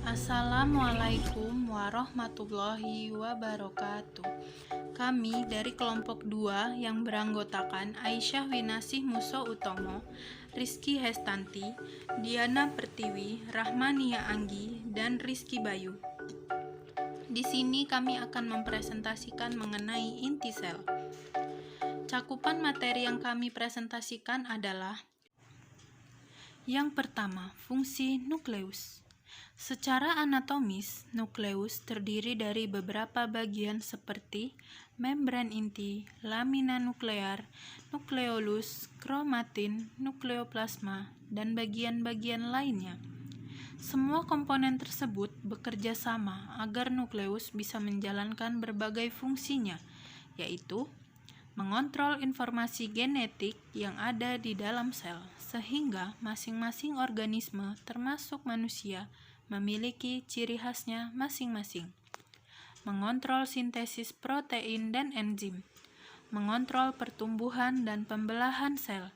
Assalamualaikum warahmatullahi wabarakatuh. Kami dari kelompok 2 yang beranggotakan Aisyah Winasih Muso Utomo, Rizky Hestanti, Diana Pertiwi, Rahmania Anggi, dan Rizky Bayu. Di sini kami akan mempresentasikan mengenai inti sel. Cakupan materi yang kami presentasikan adalah: yang pertama, fungsi nukleus. Secara anatomis, nukleus terdiri dari beberapa bagian seperti membran inti, lamina nuklear, nukleolus, kromatin, nukleoplasma, dan bagian-bagian lainnya. Semua komponen tersebut bekerja sama agar nukleus bisa menjalankan berbagai fungsinya, yaitu mengontrol informasi genetik yang ada di dalam sel, sehingga masing-masing organisme, termasuk manusia, memiliki ciri khasnya masing-masing. Mengontrol sintesis protein dan enzim, mengontrol pertumbuhan dan pembelahan sel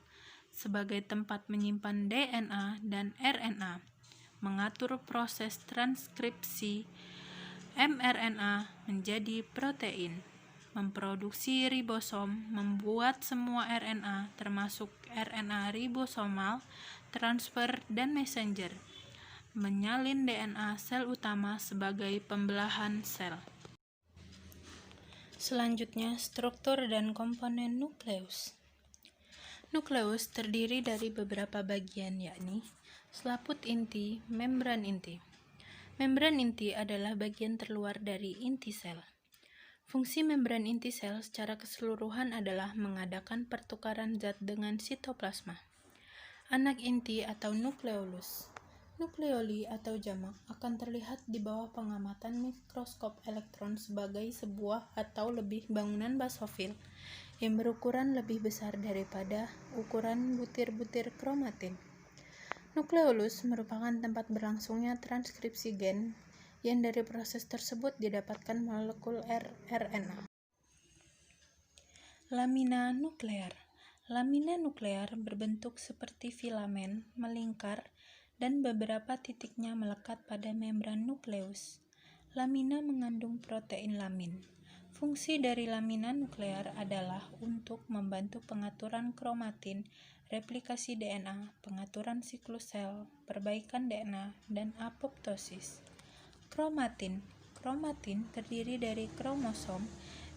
sebagai tempat menyimpan DNA dan RNA, mengatur proses transkripsi mRNA menjadi protein, memproduksi ribosom, membuat semua RNA termasuk RNA ribosomal, transfer, dan messenger, menyalin DNA sel utama sebagai pembelahan sel. Selanjutnya, struktur dan komponen nukleus. Nukleus terdiri dari beberapa bagian, yakni selaput inti, membran inti. Membran inti adalah bagian terluar dari inti sel. Fungsi membran inti sel secara keseluruhan adalah mengadakan pertukaran zat dengan sitoplasma. Anak inti atau nukleolus. Nukleoli atau jamak akan terlihat di bawah pengamatan mikroskop elektron sebagai sebuah atau lebih bangunan basofil yang berukuran lebih besar daripada ukuran butir-butir kromatin. Nukleolus merupakan tempat berlangsungnya transkripsi gen yang dari proses tersebut didapatkan molekul RNA. Lamina nuklear. Lamina nuklear berbentuk seperti filamen, melingkar, dan beberapa titiknya melekat pada membran nukleus. Lamina mengandung protein lamin. Fungsi dari lamina nuklear adalah untuk membantu pengaturan kromatin, replikasi DNA, pengaturan siklus sel, perbaikan DNA, dan apoptosis. Kromatin. Kromatin terdiri dari kromosom,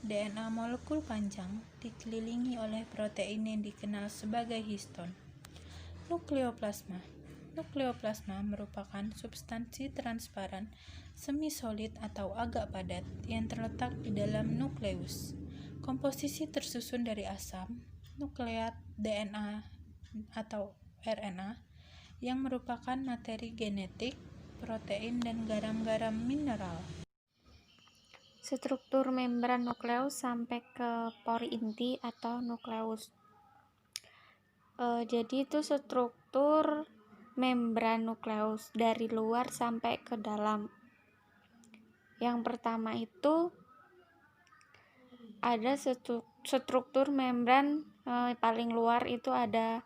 DNA molekul panjang, dikelilingi oleh protein yang dikenal sebagai histon. Nukleoplasma. Nukleoplasma merupakan substansi transparan, semi-solid atau agak padat yang terletak di dalam nukleus. Komposisi tersusun dari asam, nukleat, DNA atau RNA yang merupakan materi genetik, protein, dan garam-garam mineral. Struktur membran nukleus sampai ke pori inti atau nukleus. Jadi itu struktur membran nukleus dari luar sampai ke dalam. Yang pertama itu ada struktur membran paling luar itu ada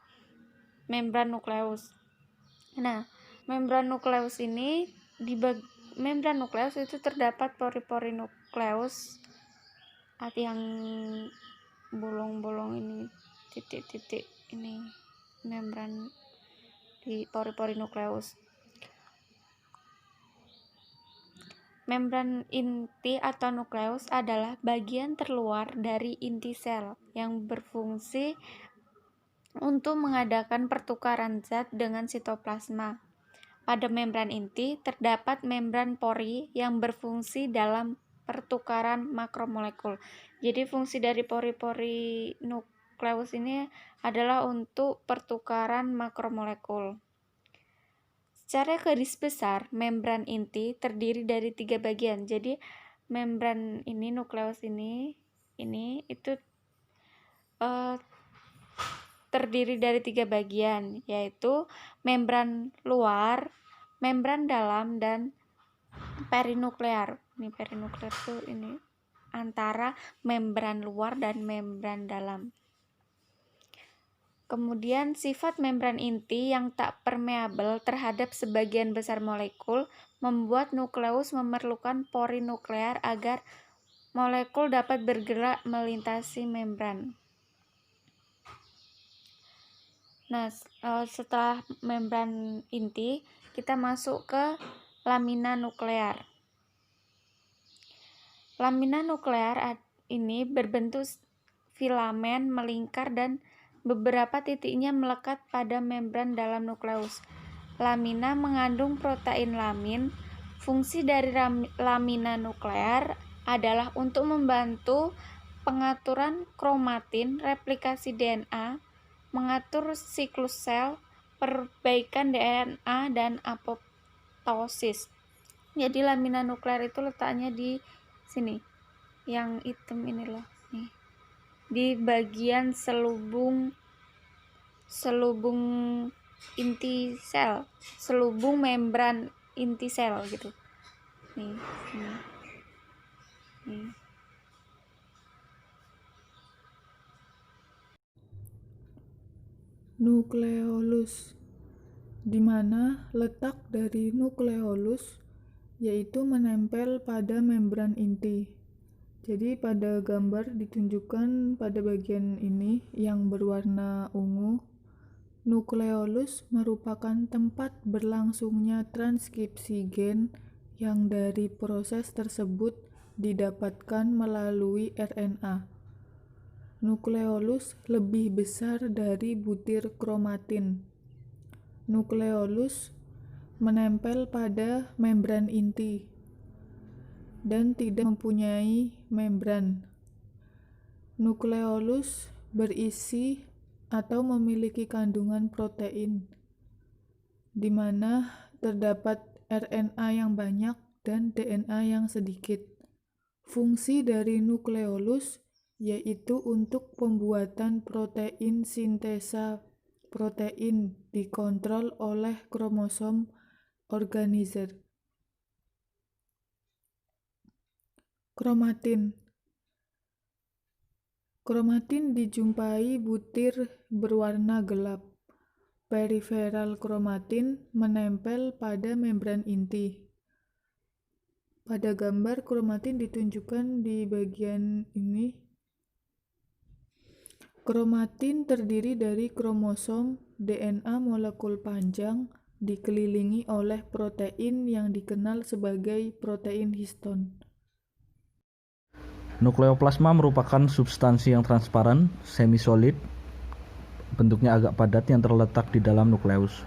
membran nukleus. Nah, membran nukleus ini membran nukleus itu terdapat pori-pori nukleus yang bolong-bolong ini, titik-titik ini membran di pori-pori nukleus. Membran inti atau nukleus adalah bagian terluar dari inti sel yang berfungsi untuk mengadakan pertukaran zat dengan sitoplasma. Pada membran inti terdapat membran pori yang berfungsi dalam pertukaran makromolekul. Jadi fungsi dari pori-pori nukleus ini adalah untuk pertukaran makromolekul. Secara garis besar, membran inti terdiri dari 3 bagian. Jadi membran ini, nukleus ini itu terdiri dari 3 bagian, yaitu membran luar, membran dalam, dan perinuklear. Ini perinuklear itu ini antara membran luar dan membran dalam. Kemudian sifat membran inti yang tak permeabel terhadap sebagian besar molekul membuat nukleus memerlukan pori nuklear agar molekul dapat bergerak melintasi membran. Nah, setelah membran inti, kita masuk ke lamina nuklear. Lamina nuklear ini berbentuk filamen melingkar dan beberapa titiknya melekat pada membran dalam nukleus. Lamina mengandung protein lamin. Fungsi dari lamina nuklear adalah untuk membantu pengaturan kromatin, replikasi DNA, mengatur siklus sel, perbaikan DNA, dan apoptosis. Jadi lamina nuklear itu letaknya di sini, yang hitam ini loh, nih, di bagian selubung inti sel, selubung membran inti sel gitu. Nih. Nukleolus, di mana letak dari nukleolus yaitu menempel pada membran inti. Jadi pada gambar ditunjukkan pada bagian ini yang berwarna ungu. Nukleolus merupakan tempat berlangsungnya transkripsi gen yang dari proses tersebut didapatkan melalui RNA. Nukleolus lebih besar dari butir kromatin. Nukleolus menempel pada membran inti dan tidak mempunyai membran. Nukleolus berisi atau memiliki kandungan protein, di mana terdapat RNA yang banyak dan DNA yang sedikit. Fungsi dari nukleolus yaitu untuk pembuatan protein, sintesa protein dikontrol oleh kromosom organizer. Kromatin dijumpai butir berwarna gelap. Periferal kromatin menempel pada membran inti. Pada gambar kromatin ditunjukkan di bagian ini. Kromatin terdiri dari kromosom DNA molekul panjang dikelilingi oleh protein yang dikenal sebagai protein histon. Nukleoplasma merupakan substansi yang transparan, semi-solid, bentuknya agak padat yang terletak di dalam nukleus.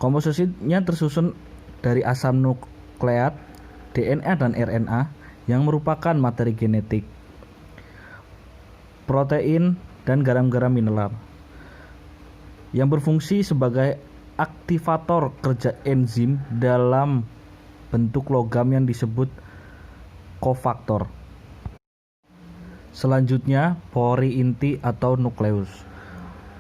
Komposisinya tersusun dari asam nukleat, DNA dan RNA yang merupakan materi genetik, protein, dan garam-garam mineral yang berfungsi sebagai aktivator kerja enzim dalam bentuk logam yang disebut kofaktor. Selanjutnya, pori inti atau nukleus.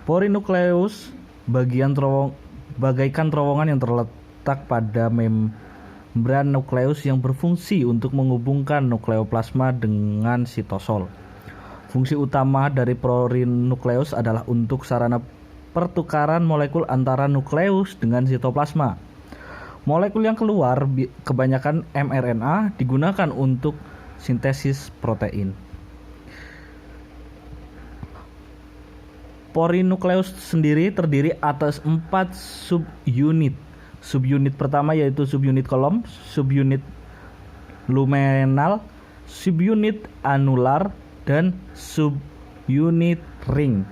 Pori nukleus bagaikan terowongan yang terletak pada membran nukleus yang berfungsi untuk menghubungkan nukleoplasma dengan sitosol. Fungsi utama dari pori nukleus adalah untuk sarana pertukaran molekul antara nukleus dengan sitoplasma. Molekul yang keluar, kebanyakan mRNA, digunakan untuk sintesis protein. Pori nukleus sendiri terdiri atas 4 subunit. Subunit pertama yaitu subunit kolom, subunit lumenal, subunit anular, dan subunit ring.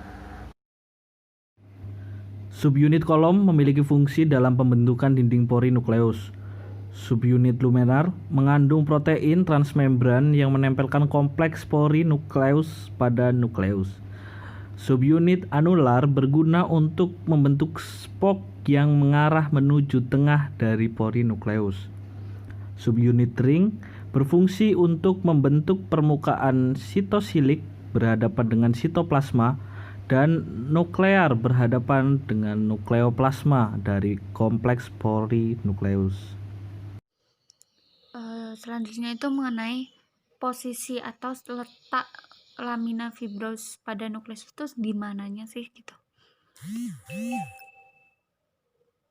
Subunit kolom memiliki fungsi dalam pembentukan dinding pori nukleus. Subunit lumenar mengandung protein transmembran yang menempelkan kompleks pori nukleus pada nukleus. Subunit anular berguna untuk membentuk spok yang mengarah menuju tengah dari pori nukleus. Subunit ring berfungsi untuk membentuk permukaan sitosilik berhadapan dengan sitoplasma dan nuklear berhadapan dengan nukleoplasma dari kompleks pori nukleus. Selanjutnya itu mengenai posisi atau letak lamina fibros pada nukleus itu di mananya sih gitu.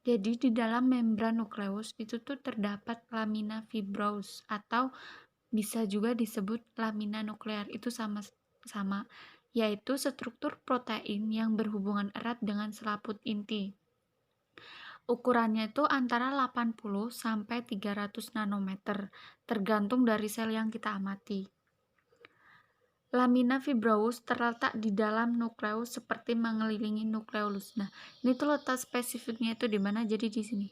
Jadi di dalam membran nukleus itu tuh terdapat lamina fibrous atau bisa juga disebut lamina nuklear. Itu sama-sama, yaitu struktur protein yang berhubungan erat dengan selaput inti. Ukurannya itu antara 80 sampai 300 nanometer, tergantung dari sel yang kita amati. Lamina fibrous terletak di dalam nukleus seperti mengelilingi nukleolus. Nah, ini tuh letak spesifiknya itu di mana? Jadi di sini.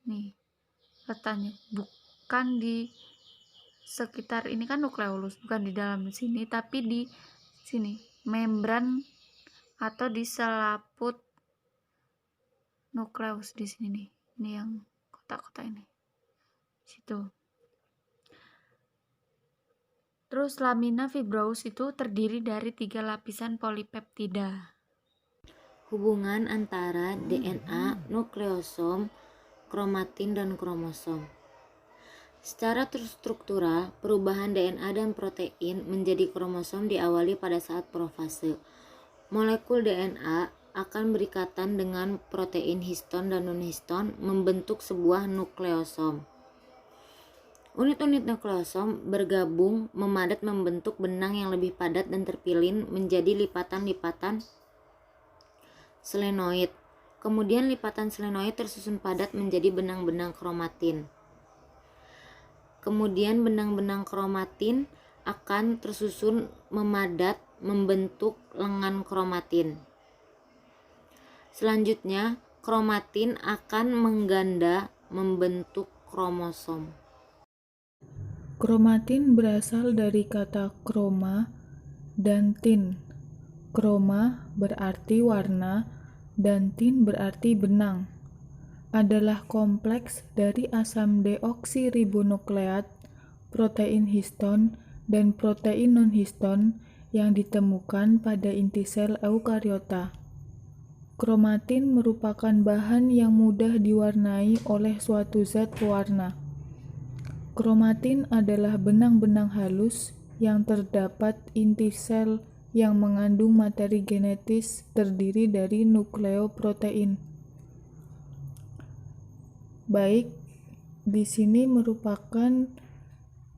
Nih, letaknya bukan di sekitar ini kan nukleolus, bukan di dalam sini, tapi di sini, membran atau di selaput nukleus di sini nih. Ini yang kotak-kotak ini. Situ. Terus lamina fibrous itu terdiri dari 3 lapisan polipeptida. Hubungan antara DNA, nukleosom, kromatin, dan kromosom. Secara struktural, perubahan DNA dan protein menjadi kromosom diawali pada saat profase. Molekul DNA akan berikatan dengan protein histon dan non-histon membentuk sebuah nukleosom. Unit-unit nukleosom bergabung memadat membentuk benang yang lebih padat dan terpilin menjadi lipatan-lipatan selenoid. Kemudian lipatan selenoid tersusun padat menjadi benang-benang kromatin. Kemudian benang-benang kromatin akan tersusun memadat membentuk lengan kromatin. Selanjutnya, kromatin akan mengganda membentuk kromosom. Kromatin berasal dari kata kroma dan tin. Kroma berarti warna dan tin berarti benang. Adalah kompleks dari asam deoksiribonukleat, protein histon, dan protein non-histon yang ditemukan pada inti sel eukariota. Kromatin merupakan bahan yang mudah diwarnai oleh suatu zat pewarna. Kromatin adalah benang-benang halus yang terdapat inti sel yang mengandung materi genetis terdiri dari nukleoprotein. Baik, di sini merupakan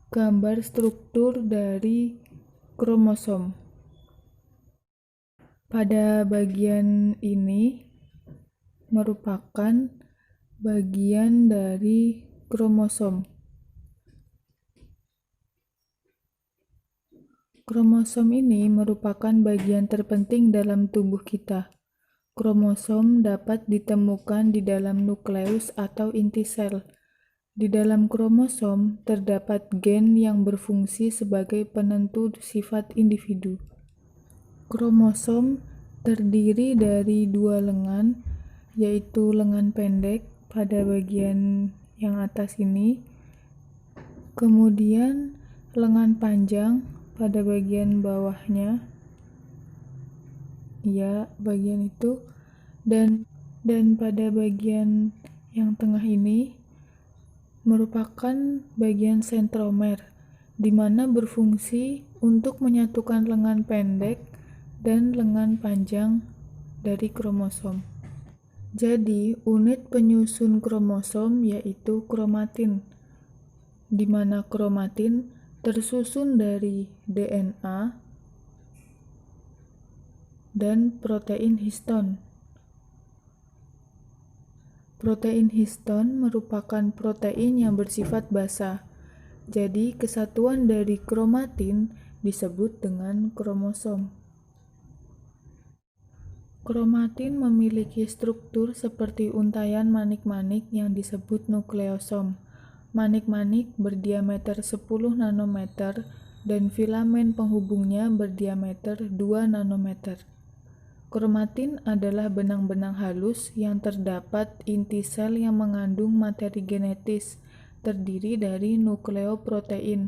gambar struktur dari kromosom. Pada bagian ini merupakan bagian dari kromosom. Kromosom ini merupakan bagian terpenting dalam tubuh kita. Kromosom dapat ditemukan di dalam nukleus atau inti sel. Di dalam kromosom terdapat gen yang berfungsi sebagai penentu sifat individu. Kromosom terdiri dari 2 lengan, yaitu lengan pendek pada bagian yang atas ini, kemudian lengan panjang pada bagian bawahnya, ya bagian itu, dan pada bagian yang tengah ini merupakan bagian sentromer, di mana berfungsi untuk menyatukan lengan pendek dan lengan panjang dari kromosom. Jadi, unit penyusun kromosom yaitu kromatin, di mana kromatin tersusun dari DNA dan protein histon. Protein histon merupakan protein yang bersifat basa. Jadi, kesatuan dari kromatin disebut dengan kromosom. Kromatin memiliki struktur seperti untaian manik-manik yang disebut nukleosom. Manik-manik berdiameter 10 nanometer dan filamen penghubungnya berdiameter 2 nanometer. Kromatin adalah benang-benang halus yang terdapat inti sel yang mengandung materi genetis terdiri dari nukleoprotein.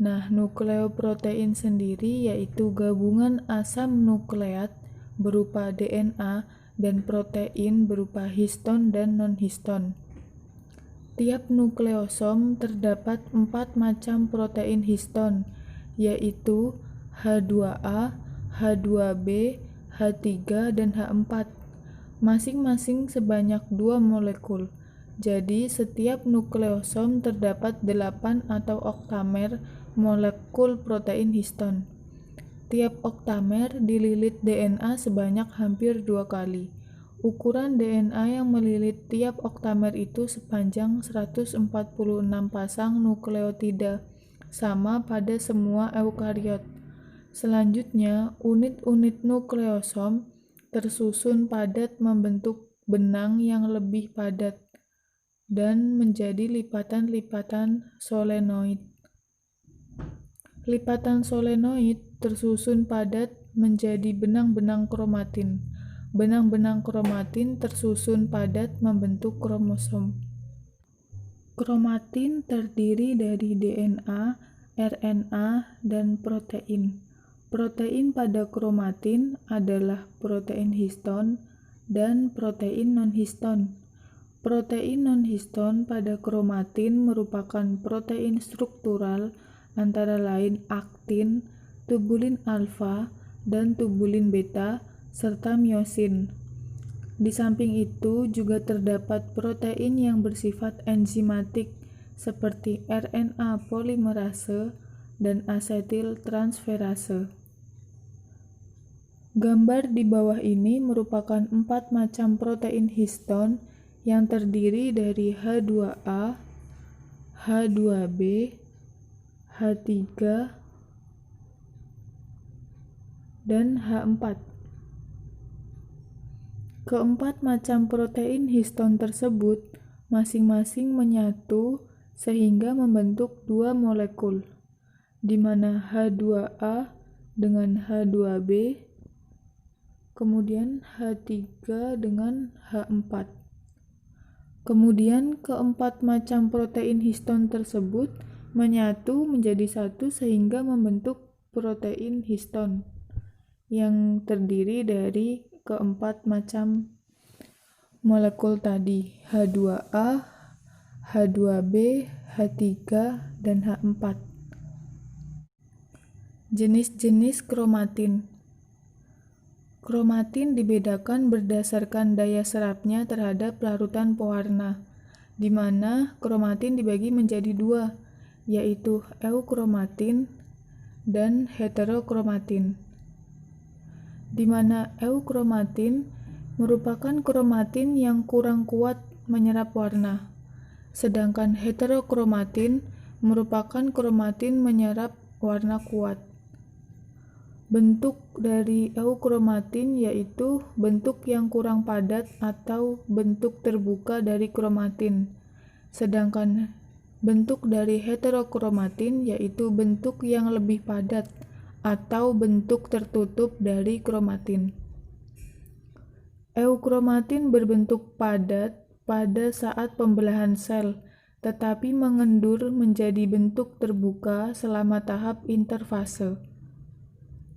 Nah, nukleoprotein sendiri yaitu gabungan asam nukleat berupa DNA dan protein berupa histon dan non-histon. Tiap nukleosom terdapat 4 macam protein histon, yaitu H2A, H2B, H3, dan H4. masing-masing sebanyak 2 molekul. Jadi, setiap nukleosom terdapat 8 atau oktamer molekul protein histon. Tiap oktamer dililit DNA sebanyak hampir 2 kali. Ukuran DNA yang melilit tiap oktamer itu sepanjang 146 pasang nukleotida, sama pada semua eukariot. Selanjutnya, unit-unit nukleosom tersusun padat membentuk benang yang lebih padat dan menjadi lipatan-lipatan solenoid. Lipatan solenoid tersusun padat menjadi benang-benang kromatin. Benang-benang kromatin tersusun padat membentuk kromosom. Kromatin terdiri dari DNA, RNA, dan protein. Protein pada kromatin adalah protein histon dan protein non-histon. Protein non-histon pada kromatin merupakan protein struktural antara lain aktin, tubulin alfa, dan tubulin beta, serta miosin. Di samping itu juga terdapat protein yang bersifat enzimatik seperti RNA polimerase dan asetil transferase. Gambar di bawah ini merupakan 4 macam protein histon yang terdiri dari H2A, H2B, H3, dan H4. Keempat macam protein histon tersebut masing-masing menyatu sehingga membentuk 2 molekul, di mana H2A dengan H2B, kemudian H3 dengan H4. Kemudian keempat macam protein histon tersebut menyatu menjadi satu sehingga membentuk protein histon yang terdiri dari keempat macam molekul tadi, H2A, H2B, H3, dan H4. Jenis-jenis kromatin. Kromatin dibedakan berdasarkan daya serapnya terhadap larutan pewarna, di mana kromatin dibagi menjadi 2, yaitu eukromatin dan heterokromatin. Di mana eukromatin merupakan kromatin yang kurang kuat menyerap warna, sedangkan heterokromatin merupakan kromatin menyerap warna kuat. Bentuk dari eukromatin yaitu bentuk yang kurang padat atau bentuk terbuka dari kromatin, sedangkan bentuk dari heterokromatin yaitu bentuk yang lebih padat atau bentuk tertutup dari kromatin. Eukromatin berbentuk padat pada saat pembelahan sel, tetapi mengendur menjadi bentuk terbuka selama tahap interfase.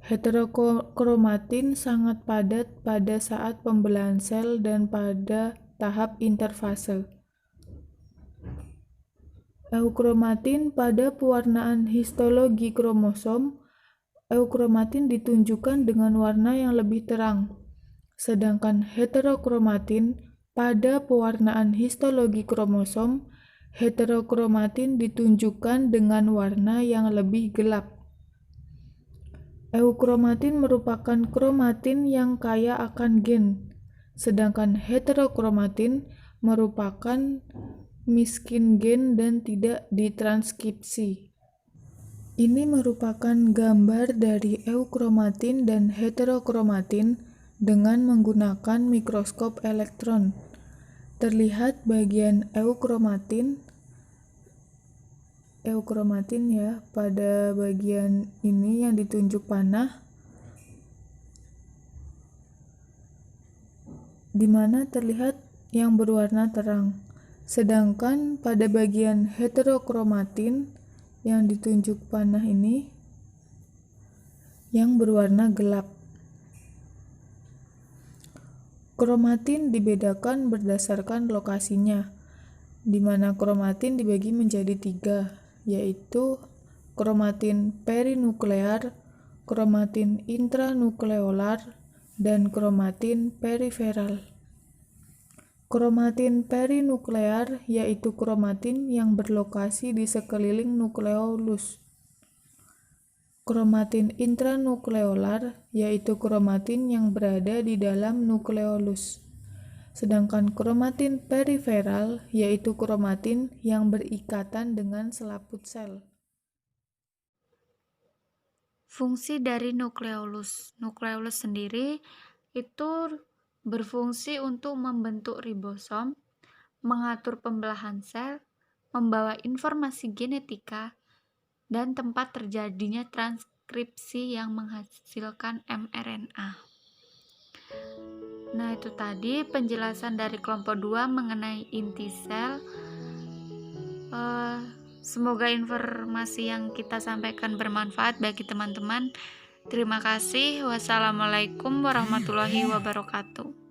Heterokromatin sangat padat pada saat pembelahan sel dan pada tahap interfase. Eukromatin pada pewarnaan histologi kromosom, eukromatin ditunjukkan dengan warna yang lebih terang, sedangkan heterokromatin pada pewarnaan histologi kromosom, heterokromatin ditunjukkan dengan warna yang lebih gelap. Eukromatin merupakan kromatin yang kaya akan gen, sedangkan heterokromatin merupakan miskin gen dan tidak ditranskripsi. Ini merupakan gambar dari eukromatin dan heterokromatin dengan menggunakan mikroskop elektron. Terlihat bagian eukromatin ya, pada bagian ini yang ditunjuk panah, di mana terlihat yang berwarna terang, sedangkan pada bagian heterokromatin yang ditunjuk panah ini yang berwarna gelap. Kromatin dibedakan berdasarkan lokasinya, di mana kromatin dibagi menjadi 3, yaitu kromatin perinuklear, kromatin intranukleolar, dan kromatin periferal. Kromatin perinuklear yaitu kromatin yang berlokasi di sekeliling nukleolus. Kromatin intranukleolar yaitu kromatin yang berada di dalam nukleolus. Sedangkan kromatin periferal yaitu kromatin yang berikatan dengan selaput sel. Fungsi dari nukleolus. Nukleolus sendiri itu berfungsi untuk membentuk ribosom, mengatur pembelahan sel, membawa informasi genetika, dan tempat terjadinya transkripsi yang menghasilkan mRNA. Nah, itu tadi penjelasan dari kelompok 2 mengenai inti sel. Semoga informasi yang kita sampaikan bermanfaat bagi teman-teman. Terima kasih. Wassalamualaikum warahmatullahi wabarakatuh.